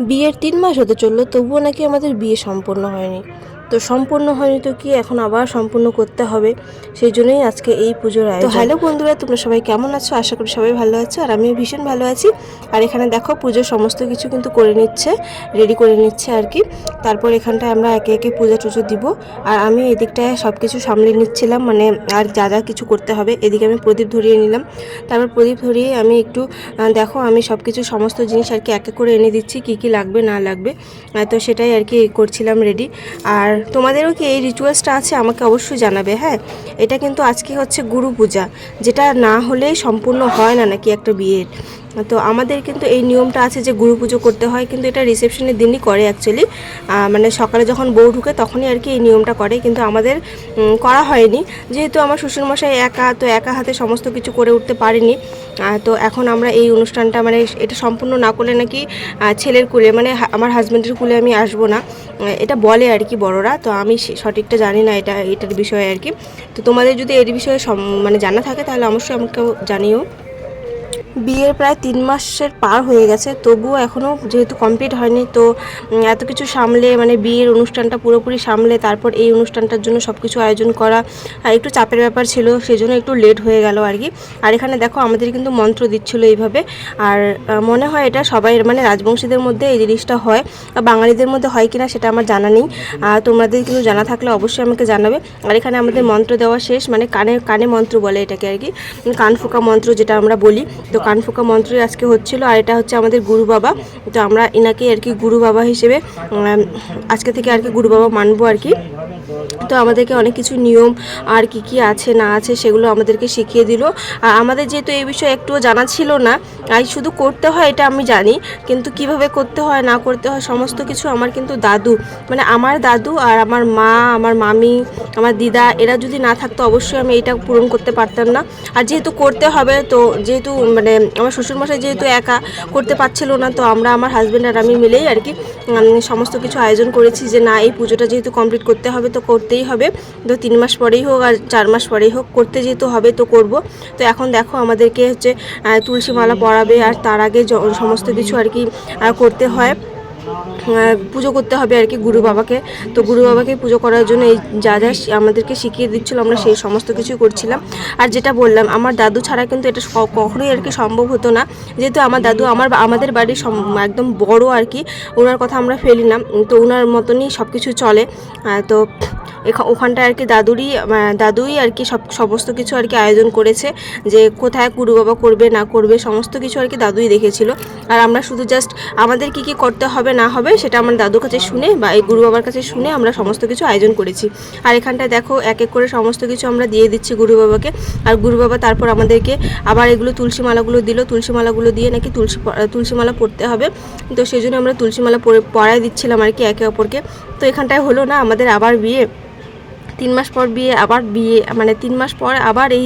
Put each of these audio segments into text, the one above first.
বিয়ের ৩ মাস হতে চললো, তবুও নাকি আমাদের বিয়ে সম্পূর্ণ হয়নি। তো সম্পূর্ণ হয়নি তো কি, এখন আবার সম্পূর্ণ করতে হবে। সেই জন্যই আজকে এই পুজোর আয়োজন। তো হ্যালো বন্ধুরা, তোমরা সবাই কেমন আছো? আশা করি সবাই ভালো আছো, আর আমিও ভীষণ ভালো আছি। আর এখানে দেখো পুজোর সমস্ত কিছু কিন্তু করে নিচ্ছে, রেডি করে নিচ্ছে আর কি। তারপর এখানটায় আমরা একে একে পূজা টুজো দিব। আর আমি এদিকটায় সব কিছু সামলে নিচ্ছিলাম, মানে আর যা যা কিছু করতে হবে। এদিকে আমি প্রদীপ ধরিয়ে নিলাম। তারপর প্রদীপ ধরিয়ে আমি একটু দেখো আমি সব কিছু সমস্ত জিনিস আর কি এক এক করে এনে দিচ্ছি, কি কি লাগবে না লাগবে। তো সেটাই আর কি করছিলাম রেডি। আর তোমাদেরও কি এই রিচুয়ালসটা আছে আমাকে অবশ্যই জানাবে। হ্যাঁ, এটা কিন্তু আজকে হচ্ছে গুরু পূজা, যেটা না হলেই সম্পূর্ণ হয় না নাকি একটা বিয়ের। তো আমাদের কিন্তু এই নিয়মটা আছে যে গুরু পুজো করতে হয়, কিন্তু এটা রিসেপশনের দিনই করে অ্যাকচুয়ালি। মানে সকালে যখন বউ ঢুকে তখনই আর কি এই নিয়মটা করে, কিন্তু আমাদের করা হয়নি। যেহেতু আমার শ্বশুরমশাই একা, তো একা হাতে সমস্ত কিছু করে উঠতে পারেনি। তো এখন আমরা এই অনুষ্ঠানটা মানে এটা সম্পূর্ণ না করলে নাকি ছেলের কুলে, মানে আমার হাজব্যান্ডের কুলে আমি আসবো না, এটা বলে আর কি বড়রা। তো আমি সঠিকটা জানি না এটার বিষয়ে আর কি। তো তোমাদের যদি এর বিষয়ে মানে জানা থাকে তাহলে অবশ্যই আমাকে জানিও। বিয়ের প্রায় 3 মাসের পার হয়ে গেছে, তবুও এখনও যেহেতু কমপ্লিট হয়নি। তো এত কিছু সামলে, মানে বিয়ের অনুষ্ঠানটা পুরোপুরি সামলে তারপর এই অনুষ্ঠানটার জন্য সব কিছু আয়োজন করা একটু চাপের ব্যাপার ছিল, সেজন্য একটু লেট হয়ে গেল আর কি। আর এখানে দেখো আমাদের কিন্তু মন্ত্র দিচ্ছিলো এইভাবে। আর মনে হয় এটা সবাই, মানে রাজবংশীদের মধ্যে এই জিনিসটা হয়, বাঙালিদের মধ্যে হয় কিনা সেটা আমার জানা নেই। তোমাদের কিন্তু জানা থাকলে অবশ্যই আমাকে জানাবে। আর এখানে আমাদের মন্ত্র দেওয়া শেষ, মানে কানে কানে মন্ত্র বলে এটাকে আর কি, কান ফোঁকা মন্ত্র যেটা আমরা বলি। তো কান ফোঁকা মন্ত্রই আজকে হচ্ছিল। আর এটা হচ্ছে আমাদের গুরু বাবা, তো আমরা এনাকে আর কি গুরু বাবা হিসেবে আজকে থেকে আর কি গুরু বাবা মানবো আর কি। তো আমাদেরকে অনেক কিছু নিয়ম আর কি কি আছে না আছে সেগুলো আমাদেরকে শিখিয়ে দিল। আর আমাদের যেহেতু এই বিষয়ে একটুও জানা ছিল না, আর শুধু করতে হয় এটা আমি জানি, কিন্তু কিভাবে করতে হয় না করতে হয় সমস্ত কিছু আমার কিন্তু দাদু, মানে আমার দাদু আর আমার মা, আমার মামি, আমার দিদা, এরা যদি না থাকতো অবশ্যই আমি এটা পূরণ করতে পারতাম না। আর যেহেতু করতে হবে, তো যেহেতু মানে আমার শ্বশুরমশাই যেহেতু একা করতে পারছিল না, তো আমরা আমার হাজব্যান্ড আর আমি মিলেই আর কি সমস্ত কিছু আয়োজন করেছি যে না, এই পুজোটা যেহেতু কমপ্লিট করতে হবে তো করতেই হবে। তো 3 মাস পরেই হোক আর 4 মাস পরেই হোক, করতে যেহেতু হবে তো করব। তো এখন দেখো আমাদেরকে হচ্ছে তুলসী মালা পরাবে, আর তার আগে সমস্ত কিছু আর কি করতে হয়, পুজো করতে হবে আর কি গুরু বাবাকে। তো গুরু বাবাকে পুজো করার জন্য এই যা যা আমাদেরকে শিখিয়ে দিচ্ছিলো আমরা সেই সমস্ত কিছুই করছিলাম। আর যেটা বললাম, আমার দাদু ছাড়া কিন্তু এটা কখনোই আর কি সম্ভব হতো না, যেহেতু আমার দাদু আমাদের বাড়ির একদম বড় আর কি, ওনার কথা আমরা ফেলি না, তো ওনার মতনই সব কিছু চলে। তো ওখানটায় আর কি দাদুই আর কি সমস্ত কিছু আর কি আয়োজন করেছে, যে কোথায় গুরু বাবা করবে না করবে সমস্ত কিছু আর কি দাদুই দেখেছিল। আর আমরা শুধু জাস্ট আমাদের কি কি করতে হবে না হবে সেটা আমার দাদুর কাছে শুনে বা এই গুরু বাবার কাছে শুনে আমরা সমস্ত কিছু আয়োজন করেছি। আর এখানটায় দেখো এক এক করে সমস্ত কিছু আমরা দিয়ে দিচ্ছি গুরু বাবাকে। আর গুরু বাবা তারপর আমাদেরকে আবার এগুলো তুলসী মালাগুলো দিল, তুলসী মালাগুলো দিয়ে নাকি তুলসী মালা পরতে হবে। তো সেই জন্য আমরা তুলসী মালা পরাই দিচ্ছিলাম আর কি একে অপরকে। তো এখানটায় হলো না আমাদের আবার বিয়ে, 3 মাস পর বিয়ে, আবার বিয়ে, মানে 3 মাস পর আবার এই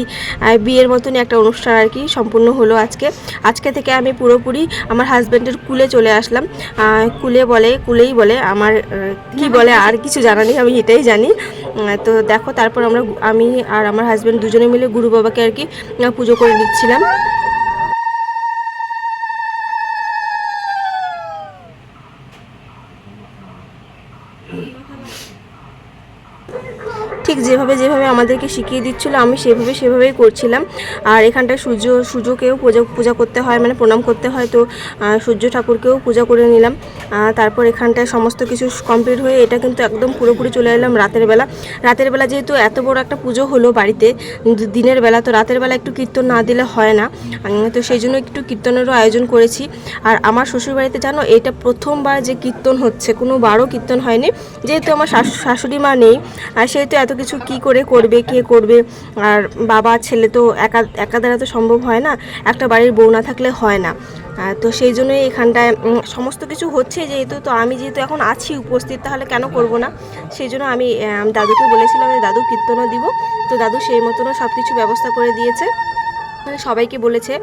বিয়ের মতনই একটা অনুষ্ঠান আর কি সম্পূর্ণ হলো আজকে থেকে আমি পুরোপুরি আমার হাজব্যান্ডের কুলে চলে আসলাম। কুলেই বলে আমার, কি বলে আর কিছু জানা নেই, আমি এটাই জানি। তো দেখো তারপর আমি আর আমার হাজব্যান্ড দুজনে মিলে গুরু বাবাকে আর কি পুজো করে দিচ্ছিলাম। ঠিক যেভাবে আমাদেরকে শিখিয়ে দিচ্ছিলো আমি সেভাবেই করছিলাম। আর এখানটায় সূর্যকেও পূজা করতে হয়, মানে প্রণাম করতে হয়। তো সূর্য ঠাকুরকেও পূজা করে নিলাম। তারপর এখানটায় সমস্ত কিছু কমপ্লিট হয়ে এটা কিন্তু একদম পুরোপুরি চলে এলাম রাতের বেলা যেহেতু এত বড় একটা পুজো হলো বাড়িতে দিনের বেলা, তো রাতের বেলা একটু কীর্তন না দিলে হয় না। তো সেই জন্য একটু কীর্তনেরও আয়োজন করেছি। আর আমার শ্বশুরবাড়িতে জানো এটা প্রথমবার যে কীর্তন হচ্ছে, কোনো বারও কীর্তন হয়নি, যেহেতু আমার শাশুড়ি মা নেই, আর সেহেতু এত কিছু কি করে করবে, কে করবে। আর বাবা ছেলে তো একা দ্বারা তো সম্ভব হয় না, একটা বাড়ির বউ না থাকলে হয় না। তো সেই জন্যই এখানটায় সমস্ত কিছু হচ্ছে যেহেতু, তো আমি যেহেতু এখন আছি উপস্থিত, তাহলে কেন করব না। সেই জন্য আমি দাদুকে বলেছিলাম যে দাদু কীর্তনও দিব, তো দাদু সেই মতনও সব কিছু ব্যবস্থা করে দিয়েছে, মানে সবাইকে বলেছে।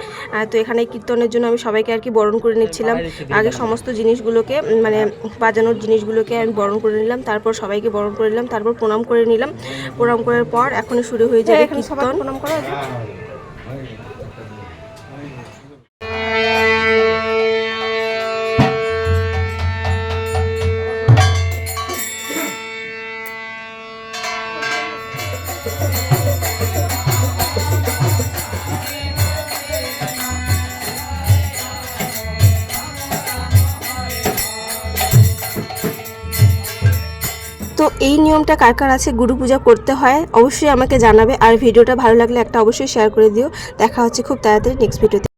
তো এখানে কীর্তনের জন্য আমি সবাইকে আর কি বরণ করে নিচ্ছিলাম। আগে সমস্ত জিনিসগুলোকে, মানে বাজানোর জিনিসগুলোকে আমি বরণ করে নিলাম, তারপর সবাইকে বরণ করে নিলাম, তারপর প্রণাম করে নিলাম। প্রণাম করার পর এখনই শুরু হয়ে যাবে কীর্তন। প্রণাম করা তো এই নিয়মটা কার কার আছে গুরু পূজা করতে হয় অবশ্যই আমাকে জানাবে। আর ভিডিওটা ভালো লাগলে একটা অবশ্যই শেয়ার করে দিও। দেখা হচ্ছে খুব তাড়াতাড়ি নেক্সট ভিডিওতে।